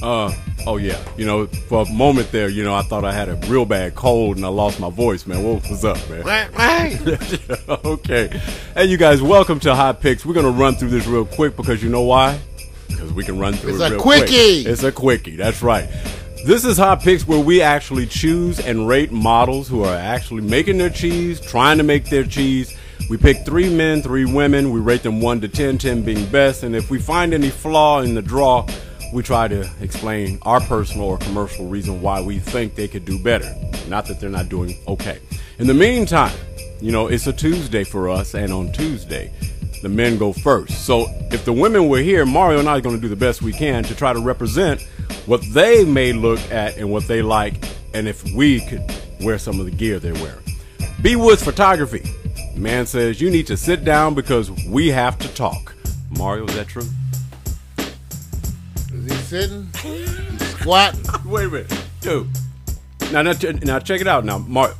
Oh yeah. You know, for a moment there, you know, I thought I had a real bad cold and I lost my voice, man. What was up, man? Okay. Hey, you guys, welcome to HOtt PiXX. We're gonna run through this real quick because you know why? Because we can run through it real quick. It's a quickie. It's a quickie. That's right. This is HOtt PiXX, where we actually choose and rate models who are actually making their cheese, trying to make their cheese. We pick 3 men, 3 women. We rate them 1 to 10, 10 being best. And if we find any flaw in the draw, we try to explain our personal or commercial reason why we think they could do better. Not that they're not doing okay. In the meantime, you know, it's a Tuesday for us, and on Tuesday, the men go first. So if the women were here, Mario and I are going to do the best we can to try to represent what they may look at and what they like, and if we could wear some of the gear they're wearing. B. Woods Photography. The man says you need to sit down because we have to talk. Mario, is that true? Is he sitting? He's squatting? Wait a minute, dude. Now check it out. Now, Mario,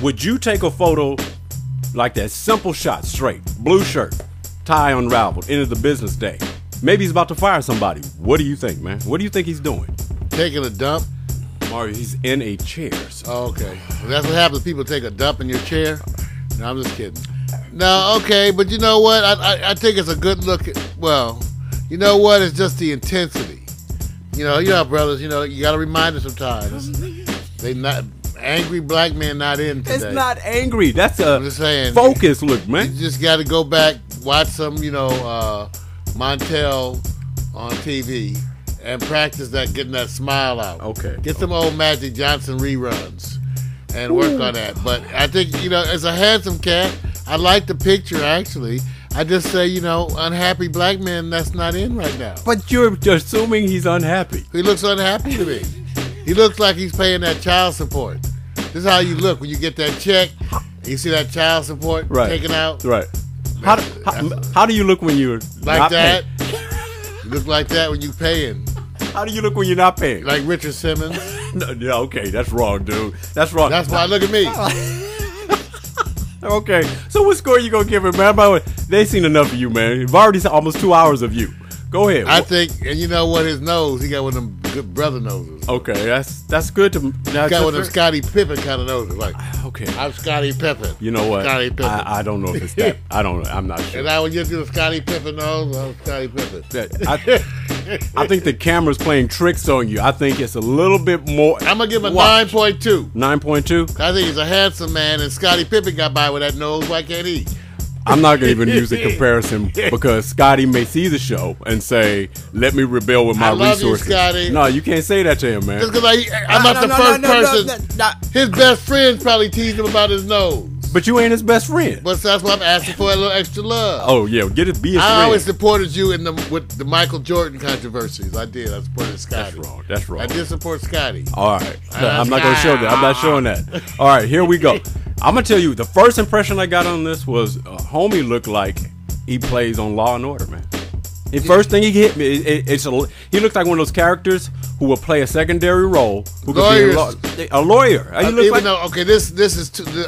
would you take a photo like that? Simple shot, straight, blue shirt, tie unraveled, end of the business day. Maybe he's about to fire somebody. What do you think, man? What do you think he's doing? Taking a dump? Mario, he's in a chair. So. Oh, okay. Well, that's what happens. People take a dump in your chair. No, I'm just kidding. No, okay, but you know what? I think it's a good look. Well, you know what? It's just the intensity. You know, brothers. You know, you got to remind them sometimes. They not angry black men not in today. It's not angry. That's a I'm just saying, focus look, man. You just got to go back, watch some, Montel on TV and practice that, getting that smile out. Okay. Get some old Magic Johnson reruns and work on that. But I think, as a handsome cat, I like the picture, actually. I just say, unhappy black man, that's not in right now. But you're assuming he's unhappy. He looks unhappy to me. He looks like he's paying that child support. This is how you look when you get that check. You see that child support taken out. Right. How do you look when you're like not that? Paying? You look like that when you're paying. How do you look when you're not paying? Like Richard Simmons. No, yeah, okay, that's wrong, dude. That's wrong. That's why look at me. Okay, so what score you gonna give him, man? By the way, they seen enough of you, man. You've already seen almost 2 hours of you. Go ahead. I think, and you know what? His nose, he got one of them good brother noses. Okay, that's good to. He got one of them Scottie Pippen kind of noses. Like, okay, I'm Scottie Pippen. You know what? Scottie Pippen. I don't know if it's that. I don't know. I'm not sure. And I would get to the Scottie Pippen nose. I'm Scottie Pippen. I think the camera's playing tricks on you. I think it's a little bit more. I'm gonna give him a 9.2. 9.2. I think he's a handsome man, and Scottie Pippen got by with that nose. Why can't he? I'm not going to even use a comparison because Scotty may see the show and say, let me rebel with my resources. You, Scotty. No, you can't say that to him, man. Just because I'm not the first person. His best friends probably teased him about his nose. But you ain't his best friend. But that's why I'm asking for a little extra love. Oh, yeah. Be his friend. I always supported you with the Michael Jordan controversies. I did. I supported Scotty. That's wrong. I did support Scotty. All right. I'm not going to show that. I'm not showing that. All right. Here we go. I'm going to tell you, the first impression I got on this was homie looked like he plays on Law and Order, man. The first thing he hit me, he looked like one of those characters who will play a secondary role. Who could be a lawyer. The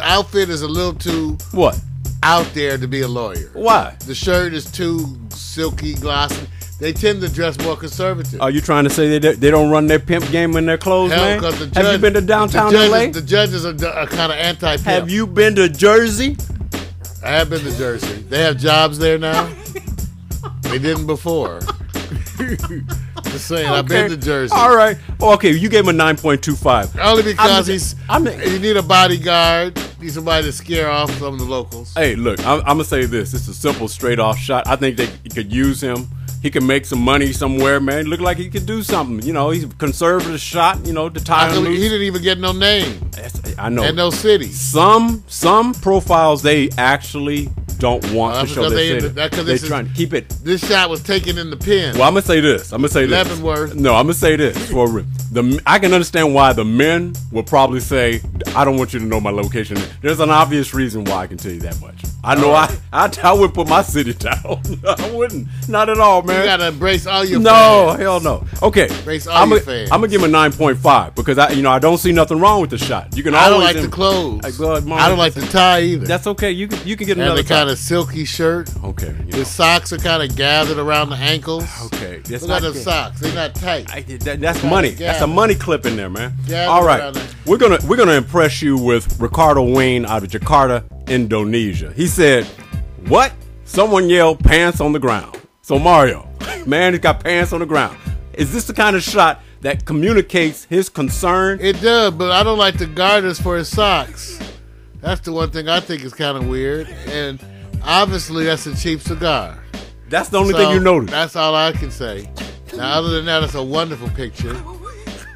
outfit is a little too out there to be a lawyer. Why? The shirt is too silky, glossy. They tend to dress more conservative. Are you trying to say they don't run their pimp game in their clothes, man? Have you been to downtown LA? The judges are kind of anti-pimp. Have you been to Jersey? I have been to Jersey. They have jobs there now. They didn't before. Just saying, okay. I've been to Jersey. All right. Okay, you gave him a 9.25. Only because you need a bodyguard. Need somebody to scare off some of the locals. Hey, look, I'm going to say this. It's a simple, straight-off shot. I think they could use him. He can make some money somewhere, man. Look like he could do something. He's a conservative shot, to tie him loose. He didn't even get no name. I know. And no city. Some profiles they actually don't want to show their city. They're trying to keep it. This shot was taken in the pen. Well, I'm going to say this. Leavenworth. No, I'm going to say this. I can understand why the men will probably say, I don't want you to know my location. There's an obvious reason why I can tell you that much. I know I wouldn't put my city down. I wouldn't. Not at all, man. You got to embrace all your fans. No, hell no. Okay. Embrace all your fans. I'm going to give him a 9.5 because I don't see nothing wrong with the shot. You can I don't like the clothes. I don't like the tie either. That's okay. You can get another tie. And they kind of silky shirt. Okay. His socks are kind of gathered around the ankles. Okay. Look at the socks. They're not tight. That's money. That's a money clip in there, man. Gathered All right. We're gonna impress you with Ricardo Wein out of Jakarta, Indonesia. He said, "What? Someone yelled pants on the ground." So Mario, man, he's got pants on the ground. Is this the kind of shot that communicates his concern? It does, but I don't like the garters for his socks. That's the one thing I think is kind of weird. And obviously, that's a cheap cigar. That's the only thing you notice. That's all I can say. Now, other than that, it's a wonderful picture.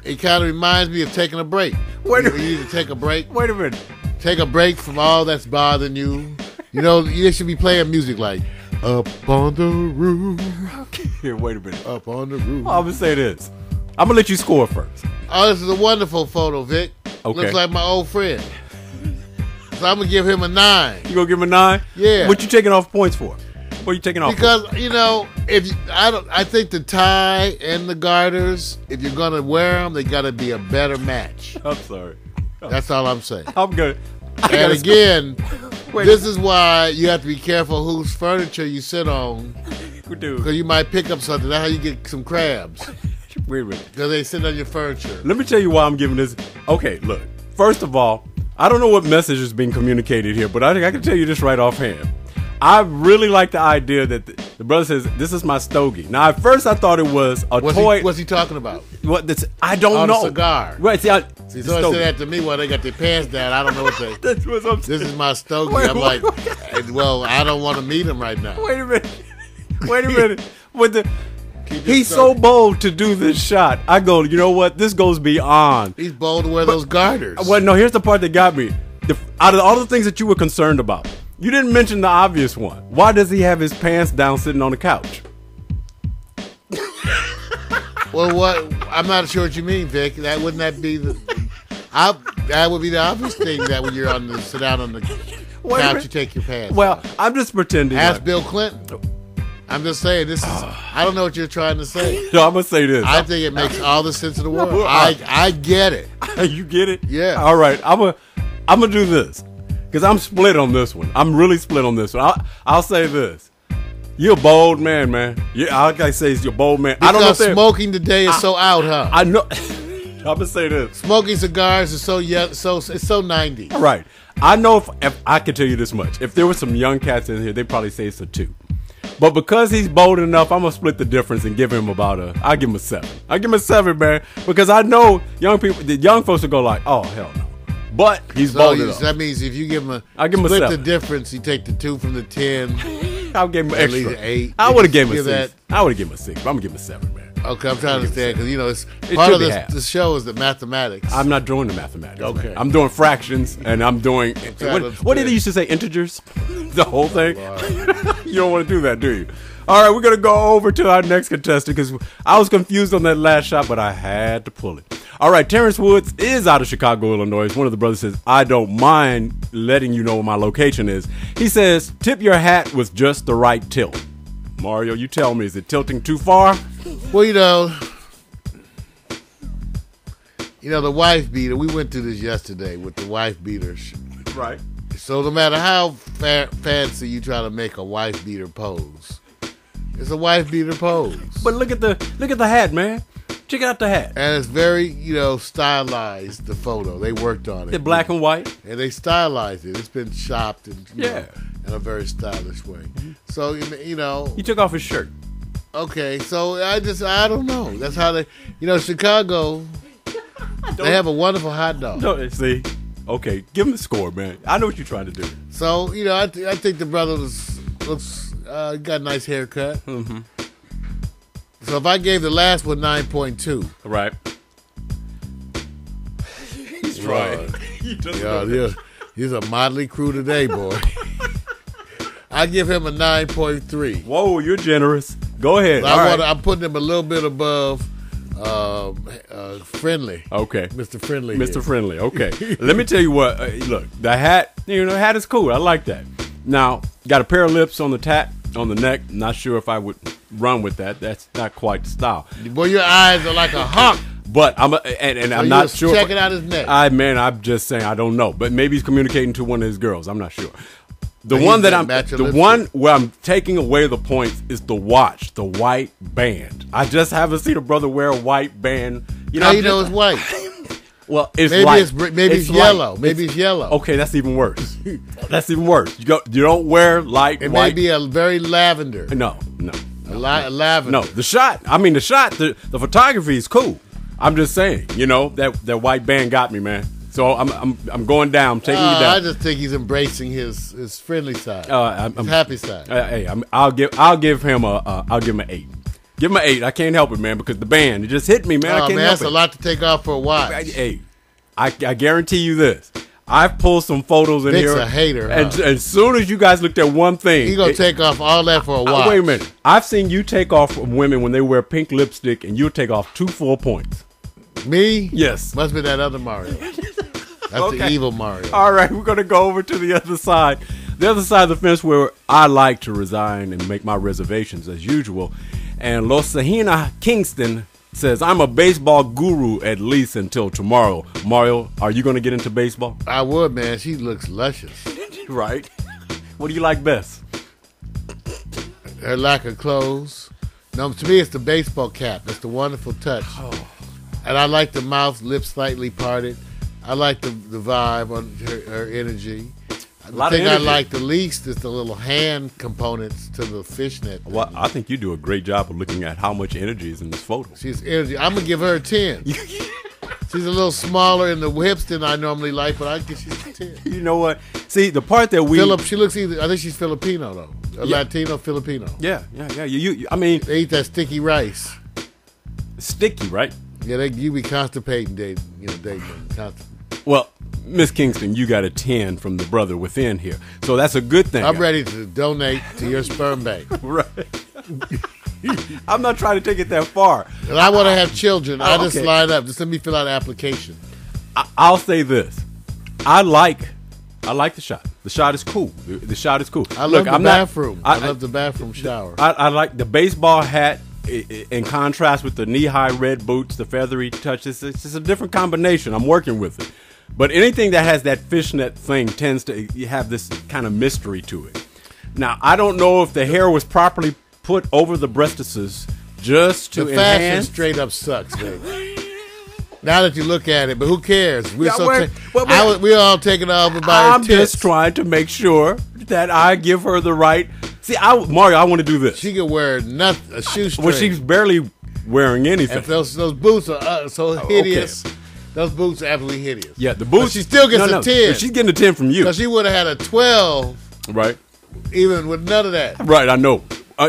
It kind of reminds me of taking a break. Wait a minute. You need to take a break. Wait a minute. Take a break from all that's bothering you. You know, you should be playing music like Up on the Roof. Here, wait a minute. Up on the roof. I'm going to say this. I'm going to let you score first. Oh, this is a wonderful photo, Vic. Okay. Looks like my old friend. So I'm going to give him a 9. You going to give him a 9? Yeah. What you taking off points for? What are you taking off because, you know, I think the tie and the garters, if you're going to wear them, they got to be a better match. I'm sorry. That's all I'm saying. I'm good. And again, this is why you have to be careful whose furniture you sit on. Because you might pick up something. That's how you get some crabs. Wait a minute. Because they sit on your furniture. Let me tell you why I'm giving this. Okay, look. First of all, I don't know what message is being communicated here, but I can tell you this right offhand. I really like the idea that the brother says, "This is my stogie." Now, at first, I thought it was a toy. What's he talking about? What? I don't know. The cigar. Right. See, so he said that to me while they got their pants down. I don't know what they. That's what I'm saying. This is my stogie. I'm like, well, I don't want to meet him right now. Wait a minute. He's so bold to do this shot. I go, you know what? This goes beyond. He's bold to wear those garters. Well, no, here's the part that got me. Out of all the things that you were concerned about, you didn't mention the obvious one. Why does he have his pants down sitting on the couch? Well, what? I'm not sure what you mean, Vic. That would be the obvious thing that when you're sit down on the couch, you take your pants off. I'm just pretending. Ask Bill Clinton. I'm just saying, this is, I don't know what you're trying to say. No, I'm going to say this. I think it makes all the sense in the world. I get it. You get it? Yeah. All right. I'm gonna do this. Because I'm split on this one. I'm really split on this one. I'll say this. You're a bold man. Yeah, all I gotta say is you're a bold man. Because I don't know smoking today is so out, huh? I know. I'm going to say this. Smoking cigars is it's so 90s. Right. I know if I can tell you this much. If there were some young cats in here, they'd probably say it's a 2. But because he's bold enough, I'm going to split the difference and give him I'll give him a 7. I'll give him a 7, man. Because I know the young folks will go like, oh, hell no. But he's bold enough. That means if you give him I'll give him split a 7. the difference, you take the 2 from the 10. I'll give him an extra. 8. I would have given him a 6. I would have given him a 6, but I'm going to give him a 7, man. Okay, I'm trying to understand because, you know, it's part of the show is the mathematics. I'm not doing the mathematics. Okay. Man. I'm doing fractions and I'm doing, what did they used to say, integers? The whole thing? You don't want to do that, do you? All right, we're going to go over to our next contestant because I was confused on that last shot, but I had to pull it. All right, Terence Woods is out of Chicago, Illinois. One of the brothers says, I don't mind letting you know where my location is. He says, tip your hat with just the right tilt. Mario, you tell me, is it tilting too far? Well, you know, the wife beater, we went through this yesterday with the wife beaters. Right. So no matter how fancy you try to make a wife beater pose, it's a wife beater pose. But look at the hat, man. Check out the hat. And it's very, stylized, the photo. They worked on it. It's black and white. And they stylized it. It's been chopped and, in a very stylish way. Mm-hmm. So, He took off his shirt. Okay, so I don't know. That's how they, Chicago, they have a wonderful hot dog. Don't see. Okay, give him the score, man. I know what you're trying to do. So, I think the brother looks got a nice haircut. Mm-hmm. So if I gave the last one 9.2. Right. He's trying. He's a motley crew today, boy. I give him a 9.3. Whoa, you're generous. Go ahead. I'm putting him a little bit above Friendly. Okay. Mr. Friendly. Mr. Friendly. Okay. Let me tell you what. Look, the hat, hat is cool. I like that. Now, got a pair of lips on the neck. Not sure if I would run with that. That's not quite the style. Boy, your eyes are like a hunk. But I'm not sure. Checking out his neck. I'm just saying I don't know. But maybe he's communicating to one of his girls. I'm not sure. The one that one where I'm taking away the points is the watch, the white band. I just haven't seen a brother wear a white band. You know, how you know it's white? Well, it's maybe light. Maybe it's yellow. Maybe it's yellow. Okay, that's even worse. That's even worse. You don't wear light it white. It may be a very lavender. No. A lavender. No, the shot. The photography is cool. I'm just saying, you know, that white band got me, man. So I'm going down, taking you down. I just think he's embracing his friendly side, his happy side. Hey, I'll give him an 8. Give him an 8. I can't help it, man, because the band, it just hit me, man. I can't help that's it. a lot to take off for a watch. Hey, I guarantee you this. I've pulled some photos in here. Vic's a hater, and as soon as you guys looked at one thing, he's gonna take off all that for a watch. Wait a minute. I've seen you take off from women when they wear pink lipstick, and you'll take off 2 full points. Me? Yes. Must be that other Mario. That's okay. The evil Mario. All right, we're going to go over to the other side. The other side of the fence where I like to resign and make my reservations as usual. And Losahina Kingston says, I'm a baseball guru at least until tomorrow. Mario, are you going to get into baseball? I would, man. She looks luscious. Right. What do you like best? Her lack of clothes. No, to me, it's the baseball cap. It's the wonderful touch. Oh. And I like the mouth, lips slightly parted. I like the vibe on her energy. The thing I like the least is the little hand components to the fishnet. Well, I think you do a great job of looking at how much energy is in this photo. She's energy. I'm going to give her a 10. She's a little smaller in the hips than I normally like, but I guess she's a 10. You know what? See, the part that she looks either, I think she's Filipino, though. Latino, Filipino. Yeah. I mean. They eat that sticky rice. Sticky, right? Yeah, you be constipating, dating them. Well, Miss Kingston, you got a 10 from the brother within here. So that's a good thing. I'm ready to donate to your sperm bank. Right. I'm not trying to take it that far. And I want to have children. I just line up. Just let me fill out an application. I'll say this. I like the shot. The shot is cool. The shot is cool. I love the bathroom. I love the bathroom shower. I like the baseball hat in contrast with the knee-high red boots, the feathery touches. It's just a different combination. I'm working with it. But anything that has that fishnet thing tends to have this kind of mystery to it. Now, I don't know if the hair was properly put over the breastises just to enhance. The fashion straight up sucks, baby. Now that you look at it, but who cares? We're all taken over by her tits. I'm just trying to make sure that I give her the right. See, Mario, I want to do this. She could wear a shoestring. Well, she's barely wearing anything. And those boots are so hideous. Okay. Those boots are absolutely hideous. Yeah, the boots. But she still gets a 10. She's getting a 10 from you. Because she would have had a 12. Right. Even with none of that. Right, I know.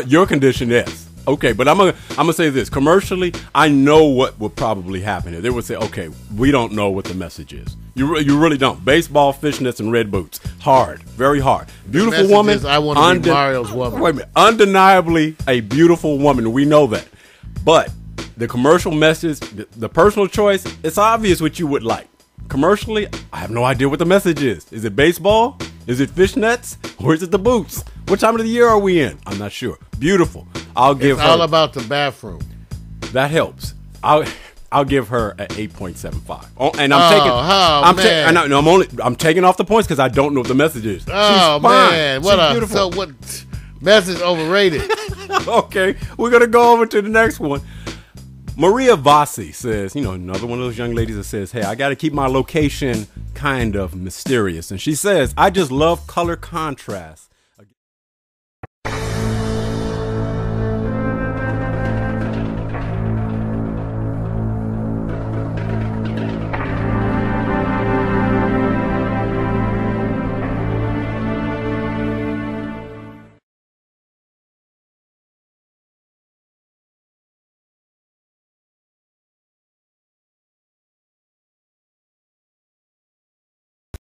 Your condition, yes. Okay, but I'm gonna say this. Commercially, I know what would probably happen here. They would say, okay, we don't know what the message is. You really don't. Baseball, fishnets, and red boots. Hard. Very hard. Beautiful woman. Is, I want to be Mario's woman. Wait a minute. Undeniably a beautiful woman. We know that. But the commercial message, the personal choice, it's obvious what you would like. Commercially, I have no idea what the message is. Is it baseball? Is it fishnets? Or is it the boots? What time of the year are we in? I'm not sure. Beautiful. It's all about the bathroom. That helps. I'll give her an 8.75. Oh, and I'm taking off the points because I don't know what the message is. Oh man, what message overrated. Okay, we're gonna go over to the next one. Maria Vassi says, another one of those young ladies that says, hey, I got to keep my location kind of mysterious. And she says, I just love color contrast